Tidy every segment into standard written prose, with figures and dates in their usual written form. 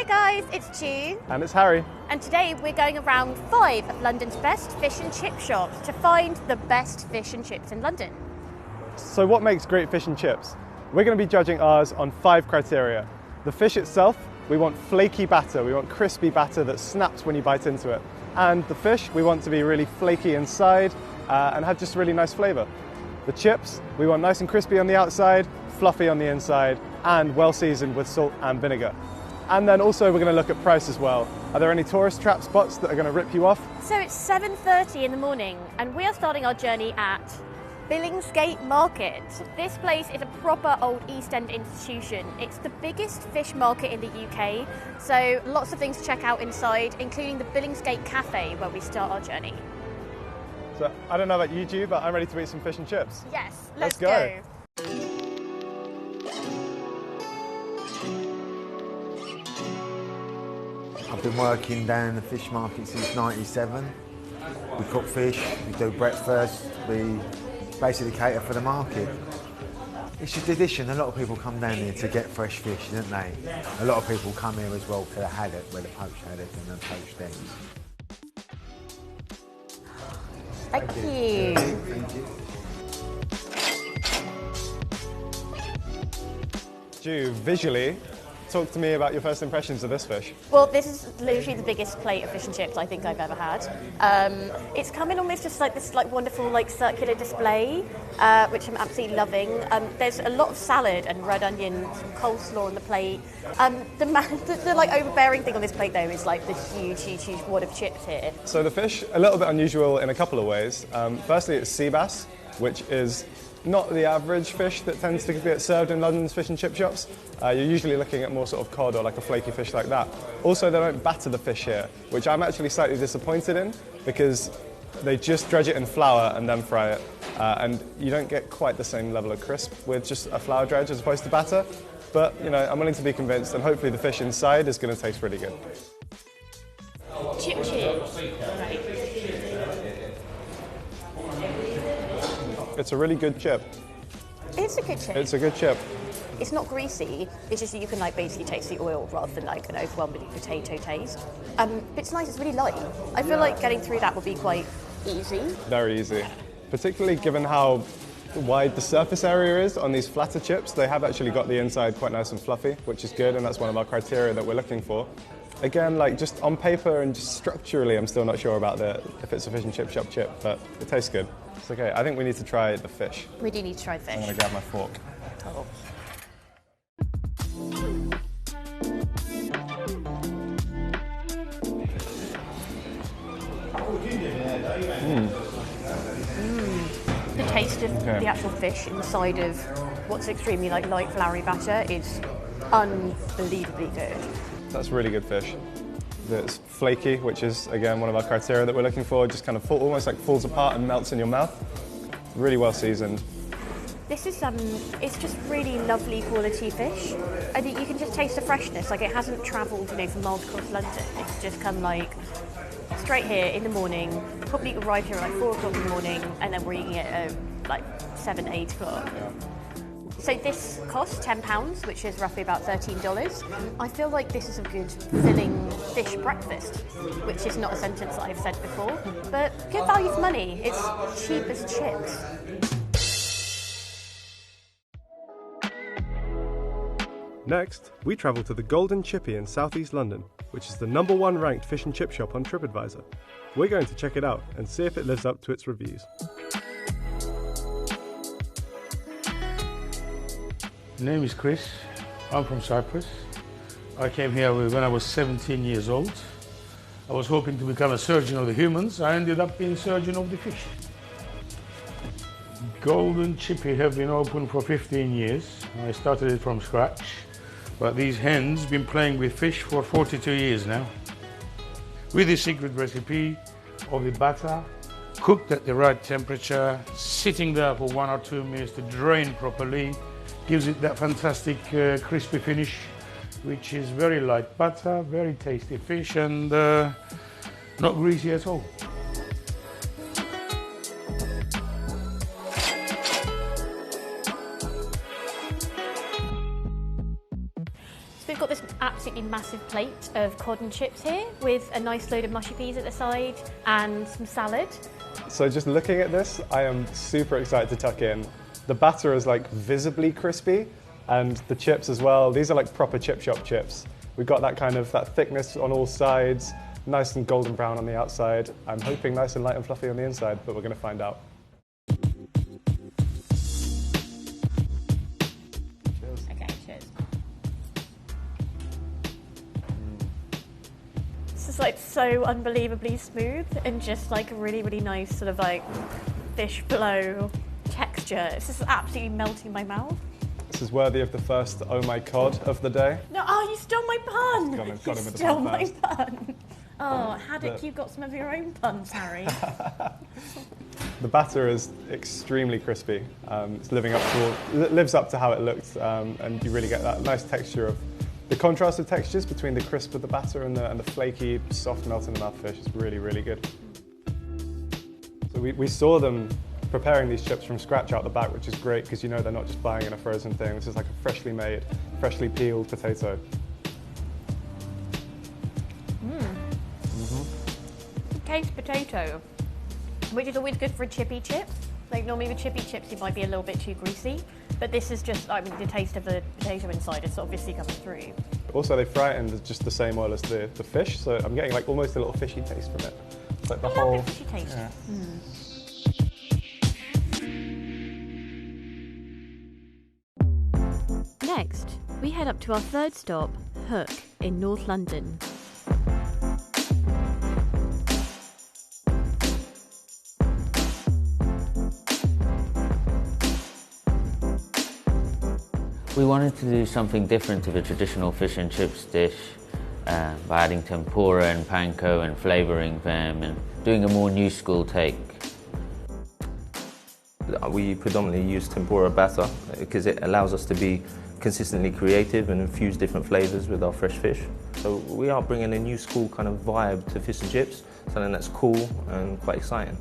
Hi guys, it's Ju. And it's Harry. And today we're going around 5 of London's best fish and chip shops to find the best fish and chips in London. So what makes great fish and chips? We're going to be judging ours on 5 criteria. The fish itself, we want flaky batter, we want crispy batter that snaps when you bite into it. And the fish, we want to be really flaky inside and have just really nice flavour. The chips, we want nice and crispy on the outside, fluffy on the inside, and well seasoned with salt and vinegar. And then also we're going to look at price as well. Are there any tourist trap spots that are going to rip you off? So it's 7:30 in the morning and we are starting our journey at Billingsgate Market. This place is a proper old East End institution. It's the biggest fish market in the UK, so lots of things to check out inside, including the Billingsgate Cafe where we start our journey. So I don't know about you, Ju, but I'm ready to eat some fish and chips. Yes, let's go. I've been working down the fish market since '97. We cook fish, we do breakfast, we basically cater for the market. It's a tradition, a lot of people come down here to get fresh fish, don't they? A lot of people come here as well for the haddock, where the poached haddock and the poached eggs. Thank you. Thank you. Ju, visually, talk to me about your first impressions of this fish. Well, this is literally the biggest plate of fish and chips I think I've ever had. It's come in almost just like this like circular display, which I'm absolutely loving. There's a lot of salad and red onion, some coleslaw on the plate. The like overbearing thing on this plate though is like the huge wad of chips here. So the fish, a little bit unusual in a couple of ways. Firstly, it's sea bass, which is not the average fish that tends to get served in London's fish and chip shops. You're usually looking at more sort of cod or like a flaky fish like that. Also, they don't batter the fish here, which I'm actually slightly disappointed in because they just dredge it in flour and then fry it. And you don't get quite the same level of crisp with just a flour dredge as opposed to batter. But, you know, I'm willing to be convinced and hopefully the fish inside is going to taste really good. Chip chips. Right. It's a really good chip. It's a good chip. It's a good chip. It's not greasy, it's just that you can like basically taste the oil rather than like an overwhelming potato taste. But it's nice, it's really light. I feel like getting through that would be quite easy. Very easy. Particularly given how wide the surface area is on these flatter chips, they have actually got the inside quite nice and fluffy, which is good, and that's one of our criteria that we're looking for. Again, like just on paper and just structurally, I'm still not sure about if it's a fish and chip shop chip, but it tastes good. It's okay. I think we need to try the fish. We do need to try the fish. I'm going to grab my fork. Oh. The taste of the actual fish inside of what's extremely like light floury batter is unbelievably good. That's really good fish. It's flaky, which is again one of our criteria that we're looking for. Just kind of almost like falls apart and melts in your mouth. Really well seasoned. This is it's just really lovely quality fish. I think you can just taste the freshness. Like it hasn't travelled, you know, from miles across London. It's just come like straight here in the morning. Probably arrived here at like 4 o'clock in the morning, and then we're eating it at like 7, 8 o'clock. Yeah. So this costs £10, which is roughly about $13. I feel like this is a good filling fish breakfast, which is not a sentence that I've said before, but good value for money. It's cheap as chips. Next, we travel to the Golden Chippy in southeast London, which is the #1 ranked fish and chip shop on TripAdvisor. We're going to check it out and see if it lives up to its reviews. My name is Chris. I'm from Cyprus. I came here when I was 17 years old. I was hoping to become a surgeon of the humans. I ended up being surgeon of the fish. Golden Chippy have been open for 15 years. I started it from scratch, but these hens have been playing with fish for 42 years now. With the secret recipe of the batter, cooked at the right temperature, sitting there for 1 or 2 minutes to drain properly, gives it that fantastic crispy finish, which is very light butter, very tasty fish, and not greasy at all. a massive plate of cod and chips here with a nice load of mushy peas at the side and some salad. So just looking at this, I am super excited to tuck in. The batter is like visibly crispy, and the chips as well. These are like proper chip shop chips. We've got that thickness on all sides, nice and golden brown on the outside. I'm hoping nice and light and fluffy on the inside, but we're going to find out. Okay, cheers. This is like so unbelievably smooth and just like really, really nice sort of like fish flow texture. It's just absolutely melting in my mouth. This is worthy of the first oh my cod of the day. No, oh, you stole my pun! Got him with the pun stole my first. pun. Oh, Haddock, you've got some of your own puns, Harry. The batter is extremely crispy. It's lives up to how it looked, and you really get that nice texture of the contrast of textures between the crisp of the batter and the flaky, soft melt in the mouth fish. Is really, really good. So we saw them preparing these chips from scratch out the back, which is great because you know they're not just buying in a frozen thing. This is like a freshly made, freshly peeled potato. Taste potato, which is always good for a chippy chip. Like normally with chippy chips you might be a little bit too greasy, but this is just, I mean, the taste of the potato inside is obviously coming through. Also they fry it in just the same oil as the fish, so I'm getting like almost a little fishy taste from it. It's like the I whole love the fishy taste. Yeah. Next, we head up to our third stop, Hook, in North London. We wanted to do something different to the traditional fish and chips dish by adding tempura and panko and flavouring them and doing a more new school take. We predominantly use tempura batter because it allows us to be consistently creative and infuse different flavours with our fresh fish. So we are bringing a new school kind of vibe to fish and chips, something that's cool and quite exciting.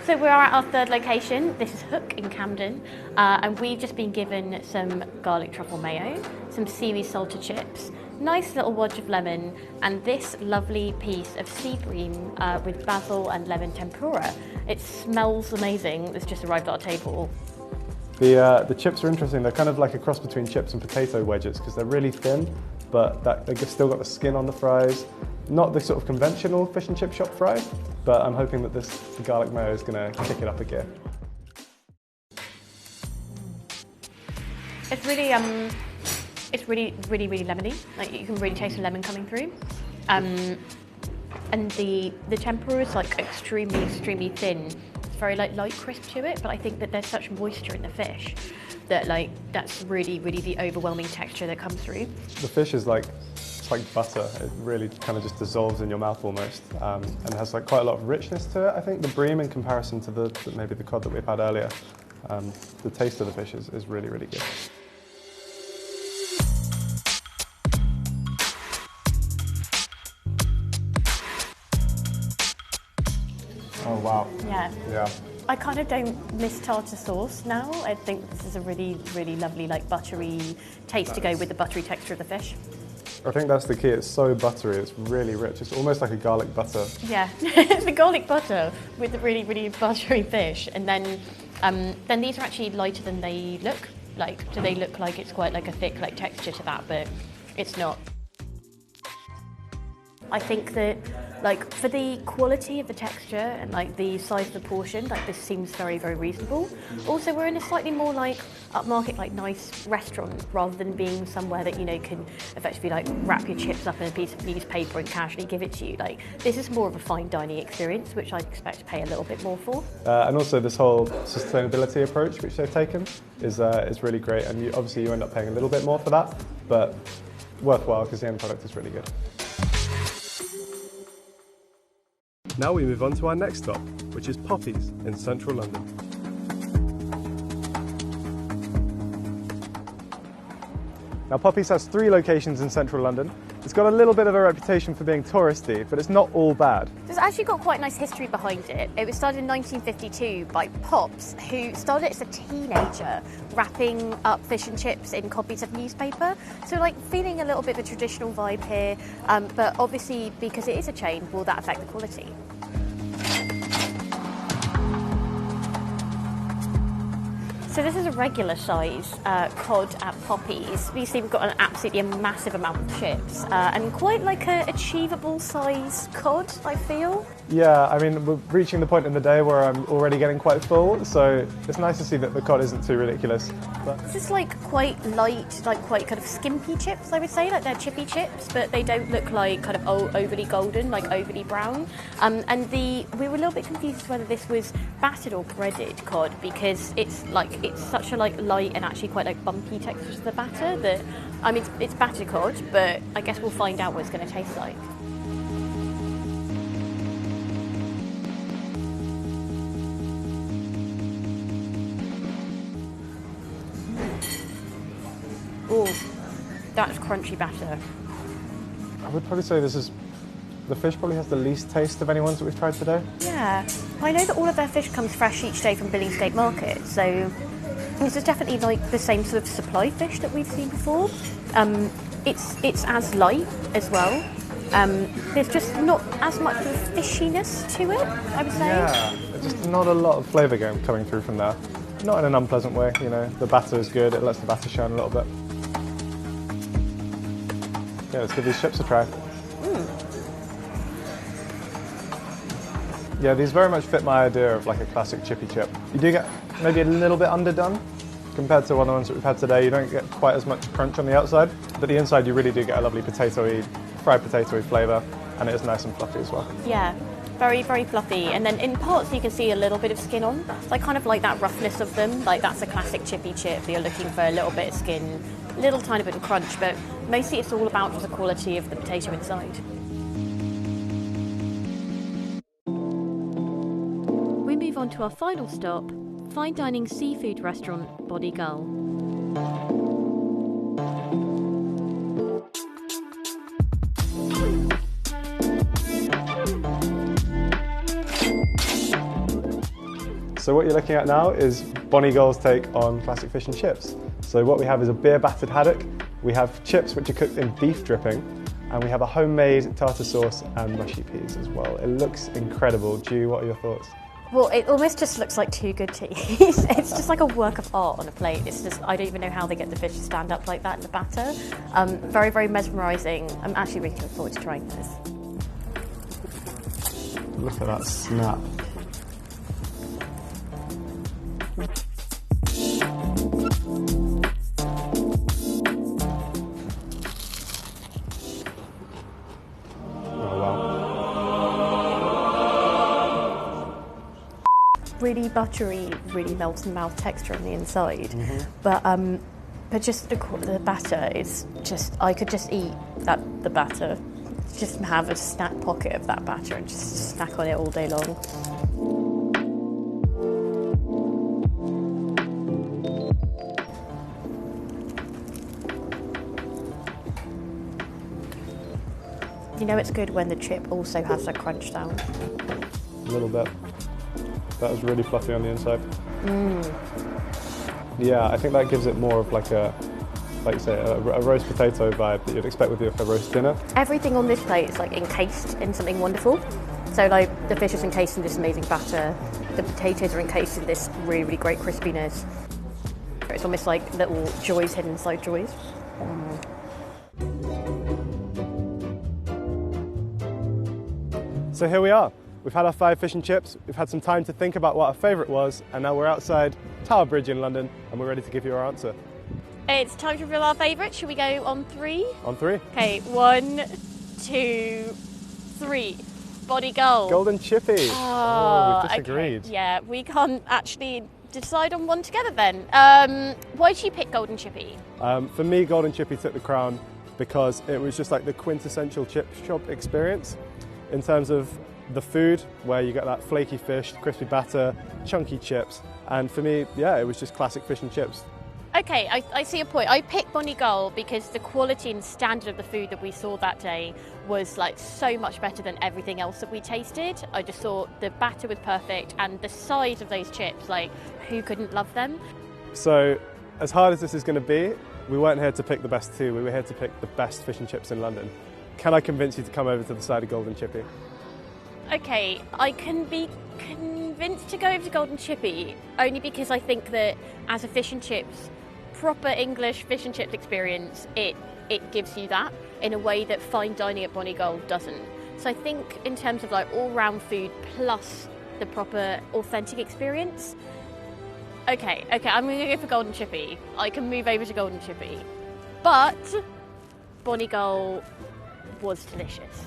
So we're at our third location. This is Hook in Camden, and we've just been given some garlic truffle mayo, some seaweed salted chips, nice little wedge of lemon, and this lovely piece of sea bream with basil and lemon tempura. It smells amazing. It's just arrived at our table. The chips are interesting. They're kind of like a cross between chips and potato wedges because they're really thin, but they've still got the skin on the fries. Not the sort of conventional fish and chip shop fry, but I'm hoping that this garlic mayo is going to kick it up a gear. It's really, really lemony. Like you can really taste the lemon coming through. And the tempura is like extremely thin. It's very like light crisp to it, but I think that there's such moisture in the fish that like that's really the overwhelming texture that comes through. The fish is like butter. It really kind of just dissolves in your mouth almost, and has like quite a lot of richness to it. I think the bream in comparison to maybe the cod that we've had earlier, the taste of the fish is really good. Oh wow. Yeah. I kind of don't miss tartar sauce now. I think this is a really lovely like buttery taste to go with the buttery texture of the fish. I think that's the key. It's so buttery. It's really rich. It's almost like a garlic butter. Yeah, the garlic butter with the really buttery fish, and then these are actually lighter than they look. Like, so they look like it's quite like a thick like texture to that, but it's not. I think that like for the quality of the texture and like the size of the portion, like this seems very reasonable. Also, we're in a slightly more like upmarket, like nice restaurant rather than being somewhere that, you know, can effectively like wrap your chips up in a piece of newspaper and casually give it to you. Like this is more of a fine dining experience, which I expect to pay a little bit more for. And also this whole sustainability approach which they've taken is really great, and obviously you end up paying a little bit more for that, but worthwhile because the end product is really good. Now we move on to our next stop, which is Poppy's in central London. Now Poppy's has 3 locations in central London. It's got a little bit of a reputation for being touristy, but it's not all bad. It's actually got quite a nice history behind it. It was started in 1952 by Pops, who started it as a teenager, wrapping up fish and chips in copies of newspaper. So like feeling a little bit of a traditional vibe here, but obviously because it is a chain, will that affect the quality? So this is a regular size cod at Poppy's. You see we've got an absolutely massive amount of chips and quite like an achievable size cod, I feel. Yeah, I mean, we're reaching the point in the day where I'm already getting quite full, so it's nice to see that the cod isn't too ridiculous. But This is like quite light, like quite kind of skimpy chips, I would say, like they're chippy chips, but they don't look like kind of overly golden, like overly brown. And we were a little bit confused as whether this was battered or breaded cod, because it's such a like light and actually quite like bumpy texture to the batter that, I mean, it's battered cod, but I guess we'll find out what it's going to taste like. Oh, that's crunchy batter. I would probably say the fish probably has the least taste of any ones that we've tried today. Yeah, I know that all of their fish comes fresh each day from Billingsgate Market, so this is definitely like the same sort of supply fish that we've seen before. It's as light as well. There's just not as much of a fishiness to it, I would say. Yeah, there's just not a lot of flavour coming through from there. Not in an unpleasant way, you know. The batter is good, it lets the batter shine a little bit. Yeah, let's give these chips a try. Yeah, these very much fit my idea of like a classic chippy chip. You do get maybe a little bit underdone compared to one of the ones that we've had today. You don't get quite as much crunch on the outside, but the inside you really do get a lovely potatoey, fried potatoey flavour, and it is nice and fluffy as well. Yeah, very, very fluffy. And then in parts you can see a little bit of skin on. So I kind of like that roughness of them. Like that's a classic chippy chip. You're looking for a little bit of skin, a little tiny bit of crunch, but mostly it's all about just the quality of the potato inside. We move on to our final stop, fine dining seafood restaurant Body Gull. So what you're looking at now is Bonnie Gull's take on classic fish and chips. So what we have is a beer battered haddock, we have chips which are cooked in beef dripping, and we have a homemade tartar sauce and mushy peas as well. It looks incredible. Ju, what are your thoughts? Well, it almost just looks like too good to eat. It's just like a work of art on a plate. It's just, I don't even know how they get the fish to stand up like that in the batter. Very, very mesmerising. I'm actually really looking forward to trying this. Look at that snap. Really buttery, really melt in mouth texture on the inside, but just the batter is just, I could just eat the batter, just have a snack pocket of that batter and just snack on it all day long. You know it's good when the chip also has a crunch sound. A little bit. That was really fluffy on the inside. Yeah, I think that gives it more of like a, like you say, a roast potato vibe that you'd expect with a roast dinner. Everything on this plate is like encased in something wonderful. So like the fish is encased in this amazing batter, the potatoes are encased in this really, really great crispiness. It's almost like little joys hidden inside joys. So here we are. We've had our 5 fish and chips, we've had some time to think about what our favourite was, and now we're outside Tower Bridge in London and we're ready to give you our answer. It's time to reveal our favourite. Should we go on 3? On 3. Okay, 1, 2, 3. Body Gull. Golden chippy. Oh, we've disagreed. Okay. Yeah, we can't actually decide on one together then. Why did you pick Golden Chippy? For me, Golden Chippy took the crown because it was just like the quintessential chip shop experience in terms of the food, where you get that flaky fish, crispy batter, chunky chips, and for me, yeah, it was just classic fish and chips. Okay, I see your point. I picked Bonnie because the quality and standard of the food that we saw that day was like so much better than everything else that we tasted. I just thought the batter was perfect and the size of those chips, like who couldn't love them? So, as hard as this is going to be, we weren't here to pick the best two, we were here to pick the best fish and chips in London. Can I convince you to come over to the side of Golden Chippy? Okay, I can be convinced to go over to Golden Chippy only because I think that as a fish and chips, proper English fish and chips experience, it gives you that in a way that fine dining at Bonnie Gold doesn't. So I think in terms of like all-round food plus the proper authentic experience, okay, I'm going to go for Golden Chippy. I can move over to Golden Chippy. But Bonnie Gold was delicious.